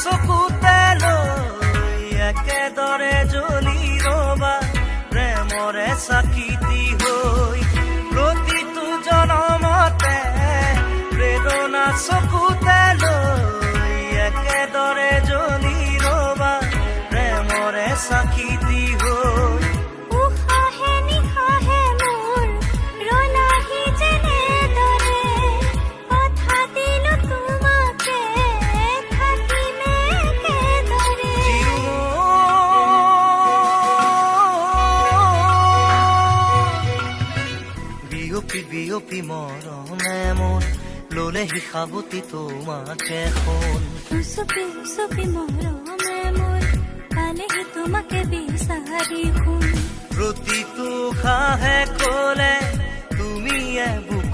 চকুতে লৈ একেদৰে জ্বলি ৰবা প্ৰেমৰে চাকিতি হৈ প্ৰতিটো জনমতে প্ৰেৰণা চকুতে লৈ একেদৰে জ্বলি ৰবা প্ৰেমৰে চাকিতি হৈ উশাহে নিশাহে মোৰ ৰলাহি যেনেদৰে কথা দিলো তোমাকে থাকিমে একেদৰে বিয়পি বিয়পি মৰমে মোৰ ললেহি সাৱতি তোমাকে সোণ উচপি উচপি মৰমে মোৰ পালেহি তোমাকে বিচাৰি শুন প্ৰতিটো খাহে কলে তুমি বুক